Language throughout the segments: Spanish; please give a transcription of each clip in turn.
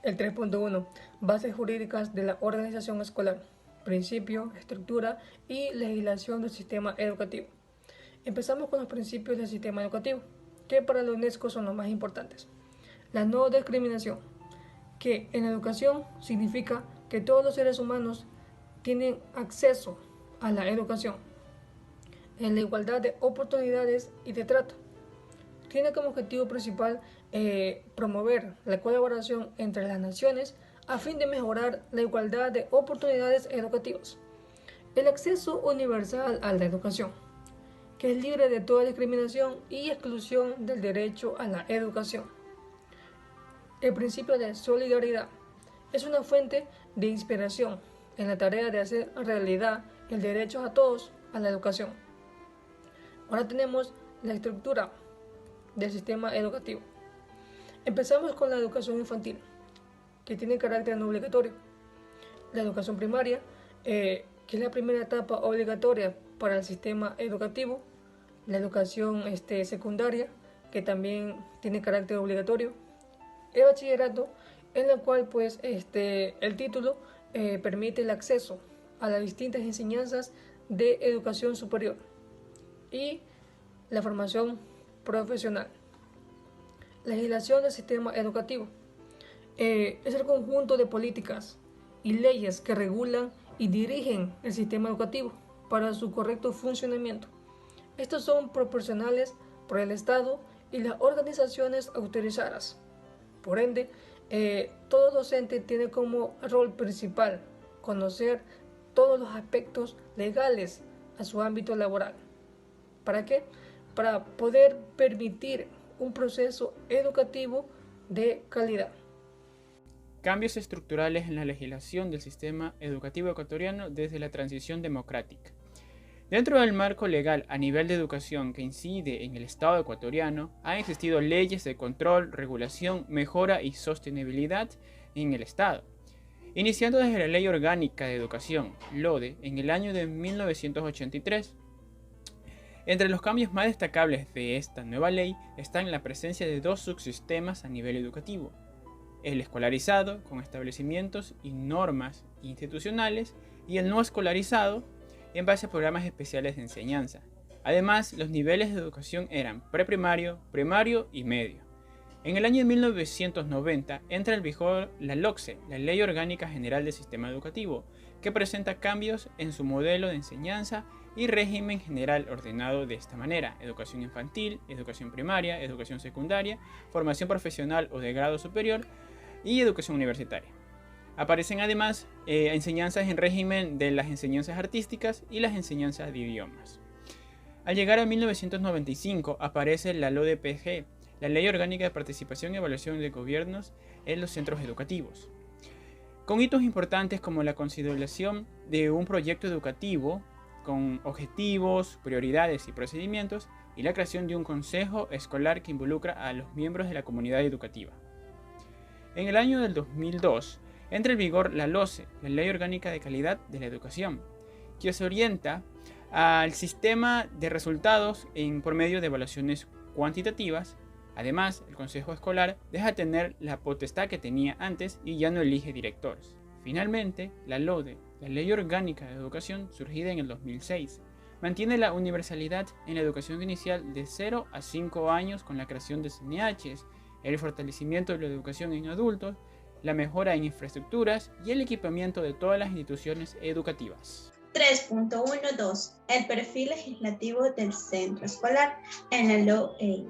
El 3.1. Bases jurídicas de la organización escolar. Principio, estructura y legislación del sistema educativo. Empezamos con los principios del sistema educativo, que para la UNESCO son los más importantes. La no discriminación, que en la educación significa que todos los seres humanos tienen acceso a la educación, en la igualdad de oportunidades y de trato. Tiene como objetivo principal promover la colaboración entre las naciones a fin de mejorar la igualdad de oportunidades educativas. El acceso universal a la educación, que es libre de toda discriminación y exclusión del derecho a la educación. El principio de solidaridad es una fuente de inspiración en la tarea de hacer realidad el derecho a todos a la educación. Ahora tenemos la estructura del sistema educativo. Empezamos con la educación infantil, que tiene carácter no obligatorio. La educación primaria, que es la primera etapa obligatoria para el sistema educativo. La educación secundaria, que también tiene carácter obligatorio. El bachillerato, en el cual pues el título permite el acceso a las distintas enseñanzas de educación superior. Y la formación profesional. Legislación del sistema educativo. Es el conjunto de políticas y leyes que regulan y dirigen el sistema educativo para su correcto funcionamiento. Estos son proporcionales por el Estado y las organizaciones autorizadas. Por ende, todo docente tiene como rol principal conocer todos los aspectos legales a su ámbito laboral. ¿Para qué? Para poder permitir un proceso educativo de calidad. Cambios estructurales en la legislación del sistema educativo ecuatoriano desde la transición democrática. Dentro del marco legal a nivel de educación que incide en el Estado ecuatoriano, han existido leyes de control, regulación, mejora y sostenibilidad en el Estado. Iniciando desde la Ley Orgánica de Educación, LODE, en el año de 1983. Entre los cambios más destacables de esta nueva ley están la presencia de dos subsistemas a nivel educativo: el escolarizado, con establecimientos y normas institucionales, y el no escolarizado, en base a programas especiales de enseñanza. Además, los niveles de educación eran preprimario, primario y medio. En el año de 1990 entra en vigor la LOCSE, la Ley Orgánica General del Sistema Educativo, que presenta cambios en su modelo de enseñanza y régimen general ordenado de esta manera: educación infantil, educación primaria, educación secundaria, formación profesional o de grado superior y educación universitaria. Aparecen además enseñanzas en régimen de las enseñanzas artísticas y las enseñanzas de idiomas. Al llegar a 1995 aparece la LODPG, la Ley Orgánica de Participación y Evaluación de Gobiernos en los Centros Educativos, con hitos importantes como la consideración de un proyecto educativo con objetivos, prioridades y procedimientos, y la creación de un consejo escolar que involucra a los miembros de la comunidad educativa. En el año del 2002 entra en vigor la LOCE, la Ley Orgánica de Calidad de la Educación, que se orienta al sistema de resultados por medio de evaluaciones cuantitativas. Además, el Consejo Escolar deja de tener la potestad que tenía antes y ya no elige directores. Finalmente, la LODE, la Ley Orgánica de Educación, surgida en el 2006, mantiene la universalidad en la educación inicial de 0 a 5 años con la creación de CNHs, el fortalecimiento de la educación en adultos, la mejora en infraestructuras y el equipamiento de todas las instituciones educativas. 3.12. El perfil legislativo del centro escolar en la LOE.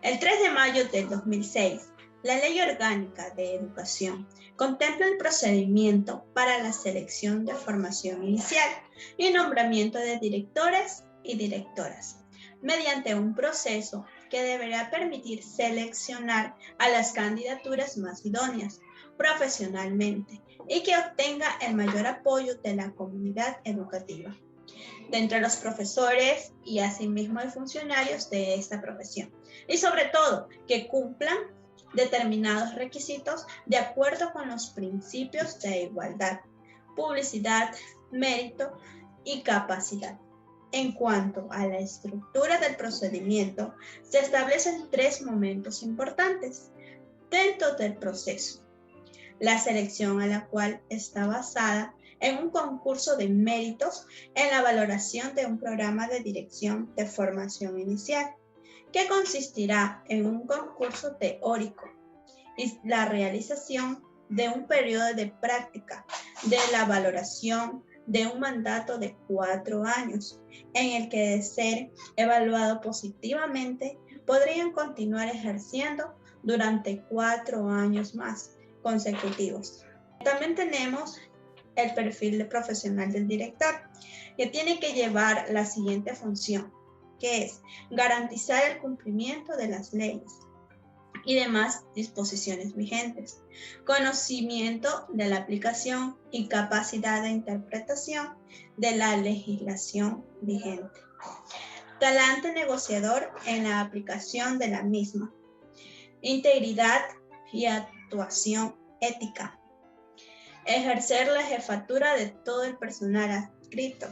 El 3 de mayo del 2006, la Ley Orgánica de Educación contempla el procedimiento para la selección de formación inicial y nombramiento de directores y directoras, mediante un proceso que deberá permitir seleccionar a las candidaturas más idóneas profesionalmente y que obtenga el mayor apoyo de la comunidad educativa, de entre los profesores y asimismo de funcionarios de esta profesión, y sobre todo que cumplan determinados requisitos de acuerdo con los principios de igualdad, publicidad, mérito y capacidad. En cuanto a la estructura del procedimiento, se establecen 3 momentos importantes dentro del proceso. la selección a la cual está basada en un concurso de méritos en la valoración de un programa de dirección de formación inicial, que consistirá en un concurso teórico y la realización de un periodo de práctica de la valoración de un mandato de 4 años, en el que de ser evaluado positivamente podrían continuar ejerciendo durante 4 años más consecutivos. También tenemos el perfil de profesional del director, que tiene que llevar la siguiente función, que es garantizar el cumplimiento de las leyes y demás disposiciones vigentes, conocimiento de la aplicación y capacidad de interpretación de la legislación vigente, talante negociador en la aplicación de la misma, integridad y actuación ética, ejercer la jefatura de todo el personal adscrito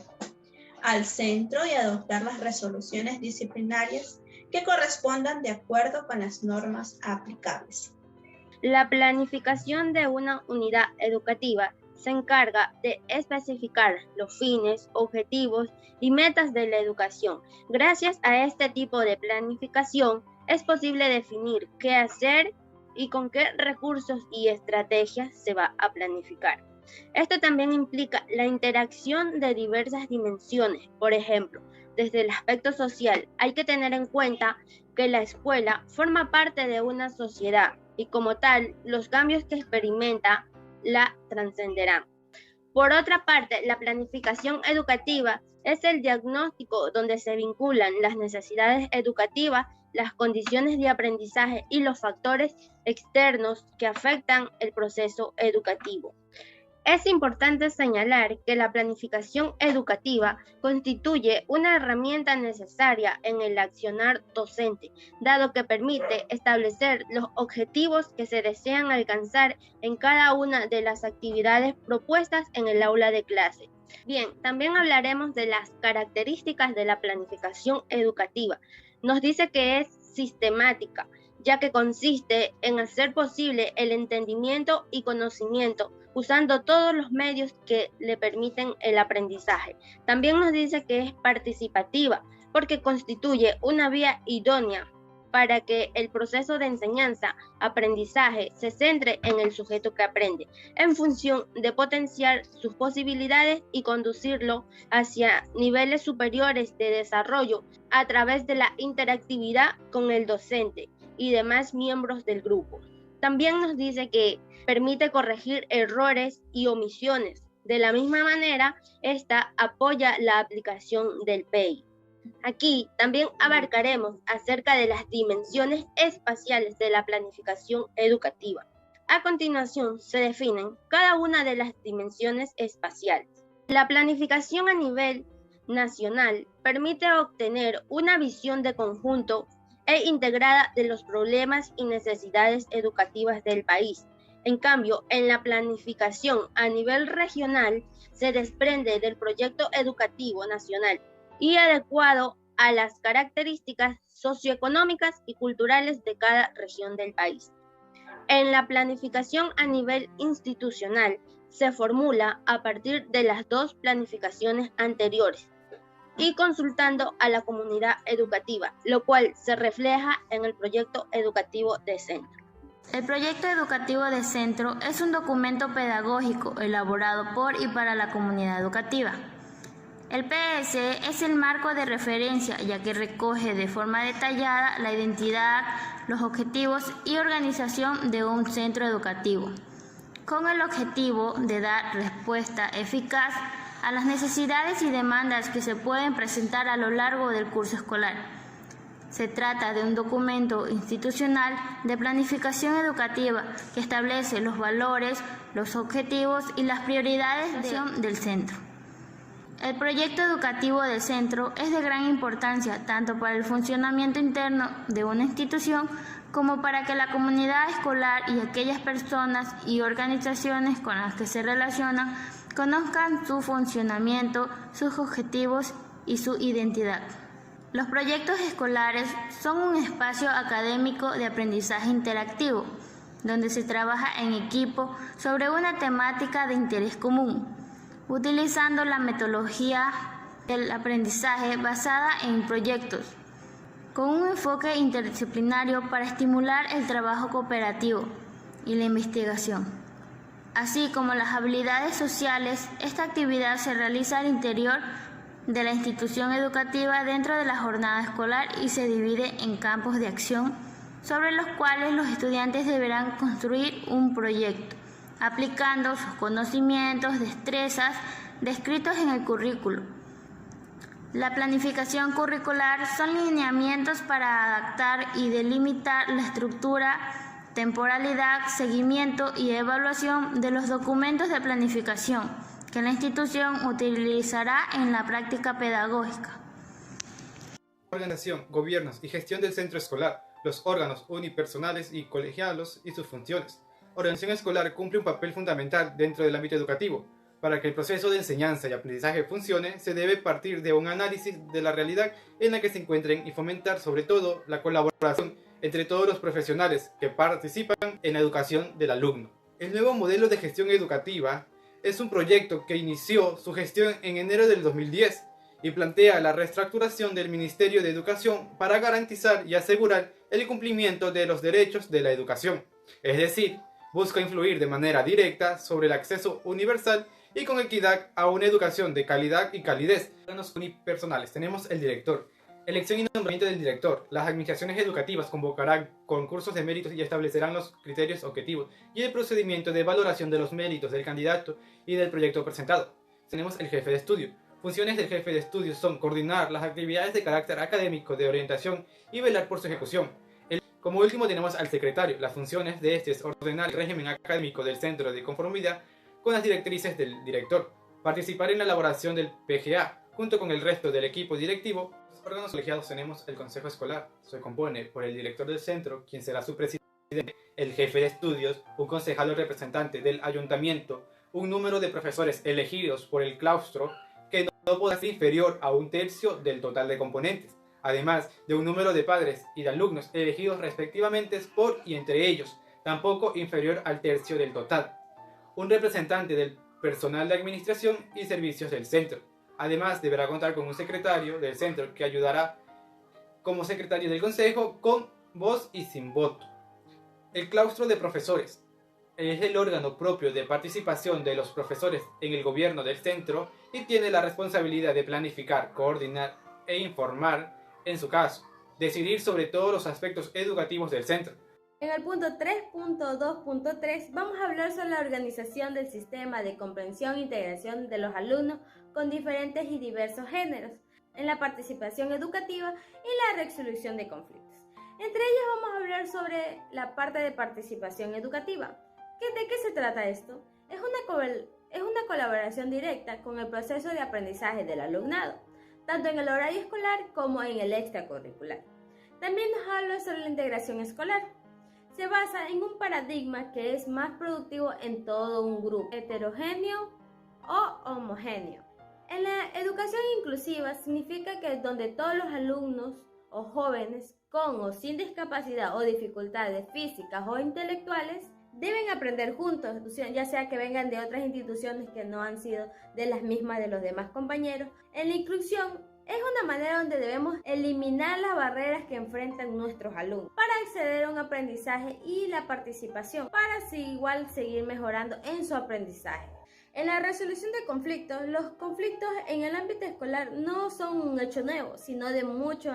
al centro y adoptar las resoluciones disciplinarias que correspondan de acuerdo con las normas aplicables. La planificación de una unidad educativa se encarga de especificar los fines, objetivos y metas de la educación. Gracias a este tipo de planificación es posible definir qué hacer y con qué recursos y estrategias se va a planificar. Esto también implica la interacción de diversas dimensiones. Por ejemplo, desde el aspecto social, hay que tener en cuenta que la escuela forma parte de una sociedad y como tal, los cambios que experimenta la trascenderán. Por otra parte, la planificación educativa es el diagnóstico donde se vinculan las necesidades educativas, las condiciones de aprendizaje y los factores externos que afectan el proceso educativo. Es importante señalar que la planificación educativa constituye una herramienta necesaria en el accionar docente, dado que permite establecer los objetivos que se desean alcanzar en cada una de las actividades propuestas en el aula de clase. Bien, también hablaremos de las características de la planificación educativa. Nos dice que es sistemática, ya que consiste en hacer posible el entendimiento y conocimiento usando todos los medios que le permiten el aprendizaje. También nos dice que es participativa, porque constituye una vía idónea para que el proceso de enseñanza-aprendizaje se centre en el sujeto que aprende, en función de potenciar sus posibilidades y conducirlo hacia niveles superiores de desarrollo a través de la interactividad con el docente y demás miembros del grupo. También nos dice que permite corregir errores y omisiones. De la misma manera, esta apoya la aplicación del PEI. Aquí también abarcaremos acerca de las dimensiones espaciales de la planificación educativa. A continuación, se definen cada una de las dimensiones espaciales. La planificación a nivel nacional permite obtener una visión de conjunto e integrada de los problemas y necesidades educativas del país. En cambio, en la planificación a nivel regional se desprende del proyecto educativo nacional y adecuado a las características socioeconómicas y culturales de cada región del país. En la planificación a nivel institucional se formula a partir de las dos planificaciones anteriores y consultando a la comunidad educativa, lo cual se refleja en el proyecto educativo de centro. El proyecto educativo de centro es un documento pedagógico elaborado por y para la comunidad educativa. El PS es el marco de referencia, ya que recoge de forma detallada la identidad, los objetivos y organización de un centro educativo, con el objetivo de dar respuesta eficaz a las necesidades y demandas que se pueden presentar a lo largo del curso escolar. Se trata de un documento institucional de planificación educativa que establece los valores, los objetivos y las prioridades del centro. El proyecto educativo del centro es de gran importancia tanto para el funcionamiento interno de una institución como para que la comunidad escolar y aquellas personas y organizaciones con las que se relacionan conozcan su funcionamiento, sus objetivos y su identidad. Los proyectos escolares son un espacio académico de aprendizaje interactivo. donde se trabaja en equipo sobre una temática de interés común, utilizando la metodología del aprendizaje basada en proyectos, con un enfoque interdisciplinario para estimular el trabajo cooperativo y la investigación. Así como las habilidades sociales, esta actividad se realiza al interior de la institución educativa dentro de la jornada escolar y se divide en campos de acción sobre los cuales los estudiantes deberán construir un proyecto, aplicando sus conocimientos, destrezas descritos en el currículo. La planificación curricular son lineamientos para adaptar y delimitar la estructura, temporalidad, seguimiento y evaluación de los documentos de planificación que la institución utilizará en la práctica pedagógica. Organización, gobiernos y gestión del centro escolar, los órganos unipersonales y colegiados y sus funciones. Organización escolar cumple un papel fundamental dentro del ámbito educativo. Para que el proceso de enseñanza y aprendizaje funcione, se debe partir de un análisis de la realidad en la que se encuentren y fomentar sobre todo la colaboración entre todos los profesionales que participan en la educación del alumno. El nuevo modelo de gestión educativa es un proyecto que inició su gestión en enero del 2010 y plantea la reestructuración del Ministerio de Educación para garantizar y asegurar el cumplimiento de los derechos de la educación. Es decir, busca influir de manera directa sobre el acceso universal y con equidad a una educación de calidad y calidez. Órganos unipersonales. Tenemos el director. Elección y nombramiento del director. Las administraciones educativas convocarán concursos de méritos y establecerán los criterios objetivos y el procedimiento de valoración de los méritos del candidato y del proyecto presentado. Tenemos el jefe de estudio. Funciones del jefe de estudio son coordinar las actividades de carácter académico, de orientación y velar por su ejecución. Como último tenemos al secretario. Las funciones de este es ordenar el régimen académico del centro de conformidad con las directrices del director, participar en la elaboración del PGA, junto con el resto del equipo directivo. Los órganos colegiados tenemos el consejo escolar, se compone por el director del centro, quien será su presidente, el jefe de estudios, un concejal o representante del ayuntamiento, un número de profesores elegidos por el claustro, que no podrá ser inferior a 1/3 del total de componentes, además de un número de padres y de alumnos elegidos respectivamente por y entre ellos, tampoco inferior al 1/3 del total. Un representante del personal de administración y servicios del centro. Además, deberá contar con un secretario del centro que ayudará como secretario del consejo con voz y sin voto. El claustro de profesores es el órgano propio de participación de los profesores en el gobierno del centro y tiene la responsabilidad de planificar, coordinar e informar, en su caso, decidir sobre todos los aspectos educativos del centro. En el punto 3.2.3 vamos a hablar sobre la organización del sistema de comprensión e integración de los alumnos con diferentes y diversos géneros, en la participación educativa y la resolución de conflictos. Entre ellos vamos a hablar sobre la parte de participación educativa. ¿De qué se trata esto? Es una colaboración directa con el proceso de aprendizaje del alumnado, tanto en el horario escolar como en el extracurricular. También nos habla sobre la integración escolar. Se basa en un paradigma que es más productivo en todo un grupo, heterogéneo o homogéneo. En la educación inclusiva significa que es donde todos los alumnos o jóvenes con o sin discapacidad o dificultades físicas o intelectuales deben aprender juntos, ya sea que vengan de otras instituciones que no han sido de las mismas de los demás compañeros. En la inclusión es una manera donde debemos eliminar las barreras que enfrentan nuestros alumnos para acceder a un aprendizaje y la participación, para así igual seguir mejorando en su aprendizaje. En la resolución de conflictos, los conflictos en el ámbito escolar no son un hecho nuevo, sino de mucho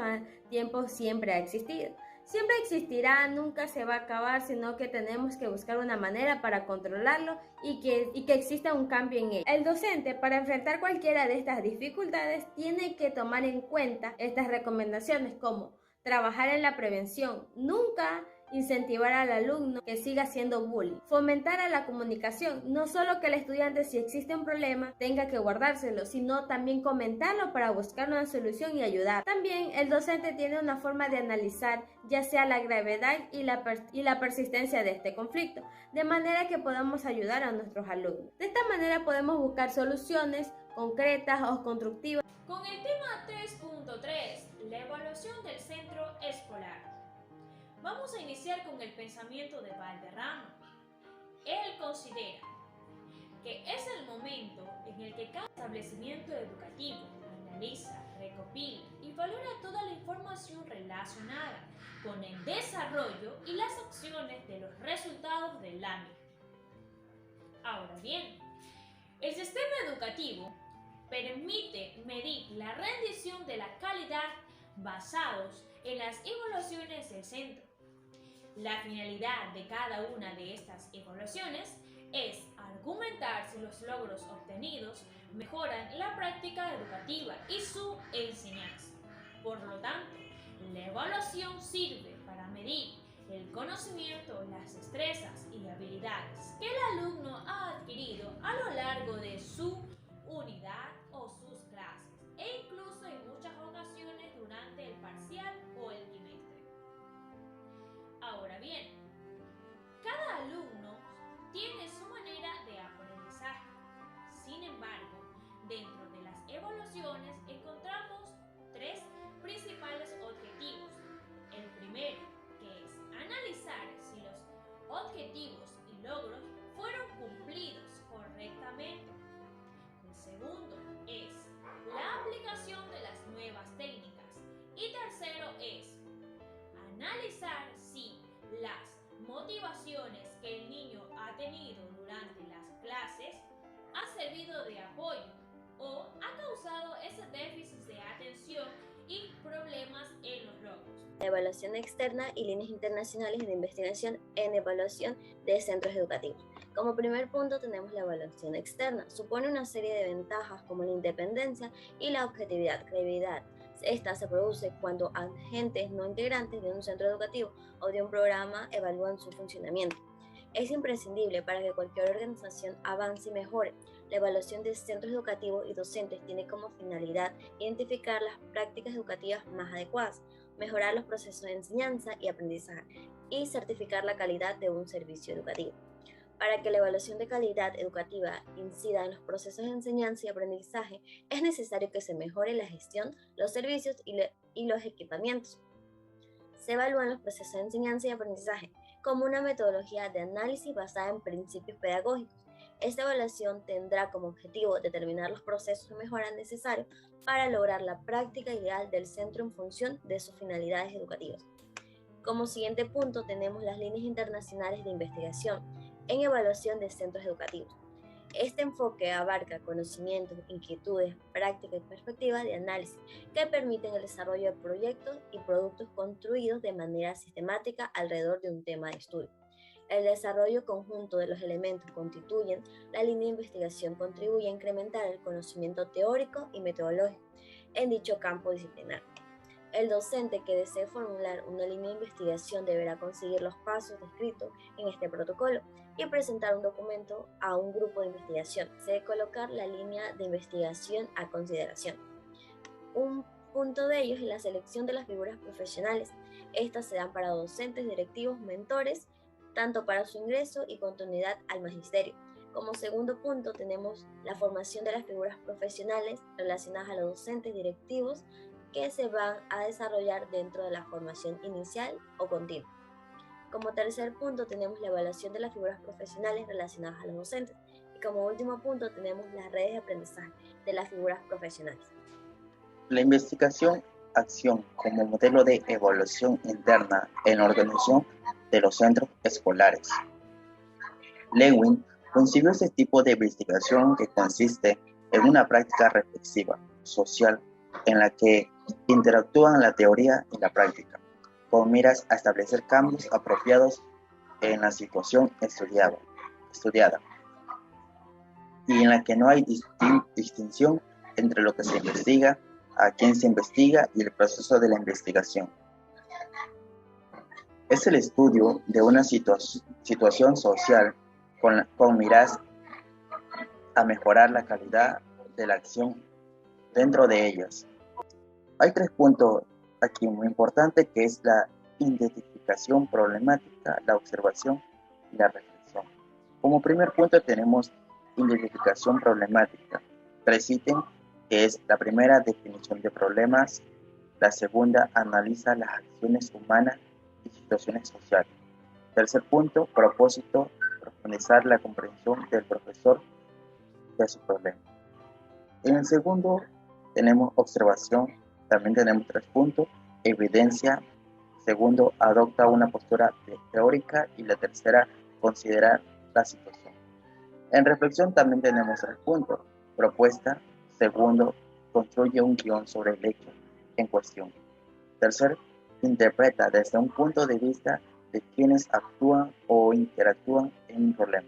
tiempo siempre ha existido. Siempre existirá, nunca se va a acabar, sino que tenemos que buscar una manera para controlarlo y que exista un cambio en él. El docente, para enfrentar cualquiera de estas dificultades, tiene que tomar en cuenta estas recomendaciones como trabajar en la prevención, nunca incentivar al alumno que siga haciendo bullying, fomentar a la comunicación, no solo que el estudiante si existe un problema tenga que guardárselo, sino también comentarlo para buscar una solución y ayudar. También el docente tiene una forma de analizar ya sea la gravedad y la persistencia de este conflicto, de manera que podamos ayudar a nuestros alumnos. De esta manera podemos buscar soluciones concretas o constructivas. Con el tema 3.3, la evaluación del centro escolar. Vamos a iniciar con el pensamiento de Valderrama. Él considera que es el momento en el que cada establecimiento educativo analiza, recopila y valora toda la información relacionada con el desarrollo y las acciones de los resultados del ámbito. Ahora bien, el sistema educativo permite medir la rendición de la calidad basados en las evaluaciones del centro. La finalidad de cada una de estas evaluaciones es argumentar si los logros obtenidos mejoran la práctica educativa y su enseñanza. Por lo tanto, la evaluación sirve para medir el conocimiento, las destrezas y habilidades que el alumno ha adquirido a lo largo de su unidad o sus clases, e incluso en muchas ocasiones durante el parcial o el trimestre. Ahora bien, cada alumno tiene su manera de aprendizaje. Sin embargo, dentro de las evaluaciones encontramos tres principales objetivos. El primero, que es analizar si los objetivos y logros fueron cumplidos correctamente. El segundo es la aplicación de las nuevas técnicas. Y tercero es analizar si las motivaciones que el niño ha tenido durante las clases ha servido de apoyo o ha causado ese déficit de atención y problemas en los logros. Evaluación externa y líneas internacionales de investigación en evaluación de centros educativos. Como primer punto tenemos la evaluación externa. Supone una serie de ventajas como la independencia y la objetividad, credibilidad. Esta se produce cuando agentes no integrantes de un centro educativo o de un programa evalúan su funcionamiento. Es imprescindible para que cualquier organización avance y mejore. La evaluación de centros educativos y docentes tiene como finalidad identificar las prácticas educativas más adecuadas, mejorar los procesos de enseñanza y aprendizaje y certificar la calidad de un servicio educativo. Para que la evaluación de calidad educativa incida en los procesos de enseñanza y aprendizaje, es necesario que se mejore la gestión, los servicios y los equipamientos. Se evalúan los procesos de enseñanza y aprendizaje como una metodología de análisis basada en principios pedagógicos. Esta evaluación tendrá como objetivo determinar los procesos de mejora necesarios para lograr la práctica ideal del centro en función de sus finalidades educativas. Como siguiente punto tenemos las líneas internacionales de investigación en evaluación de centros educativos. Este enfoque abarca conocimientos, inquietudes, prácticas y perspectivas de análisis que permiten el desarrollo de proyectos y productos construidos de manera sistemática alrededor de un tema de estudio. El desarrollo conjunto de los elementos que constituyen la línea de investigación contribuye a incrementar el conocimiento teórico y metodológico en dicho campo disciplinar. El docente que desee formular una línea de investigación deberá conseguir los pasos descritos en este protocolo y presentar un documento a un grupo de investigación. Se debe colocar la línea de investigación a consideración. Un punto de ellos es la selección de las figuras profesionales. Estas se dan para docentes, directivos, mentores, tanto para su ingreso y continuidad al magisterio. Como segundo punto tenemos la formación de las figuras profesionales relacionadas a los docentes directivos que se van a desarrollar dentro de la formación inicial o continua. Como tercer punto tenemos la evaluación de las figuras profesionales relacionadas a los docentes. Y como último punto tenemos las redes de aprendizaje de las figuras profesionales. La investigación-acción como modelo de evaluación interna en la organización de los centros escolares. Lewin concibió este tipo de investigación que consiste en una práctica reflexiva, social, en la que interactúan la teoría y la práctica, con miras a establecer cambios apropiados en la situación estudiada, y en la que no hay distinción entre lo que se investiga, a quién se investiga y el proceso de la investigación. Es el estudio de una situación social con miras a mejorar la calidad de la acción dentro de ellas. Hay 3 puntos aquí muy importantes, que es la identificación problemática, la observación y la reflexión. Como primer punto tenemos identificación problemática. 3 ítems, que es la primera, definición de problemas, la segunda, analiza las acciones humanas y situaciones sociales. Tercer punto, propósito, profundizar la comprensión del profesor de su problema. En el segundo tenemos observación, también tenemos 3 puntos, evidencia. Segundo, adopta una postura teórica y la tercera, considerar la situación. En reflexión también tenemos 3 puntos, propuesta. Segundo, construye un guión sobre el hecho en cuestión. Tercer, interpreta desde un punto de vista de quienes actúan o interactúan en un problema.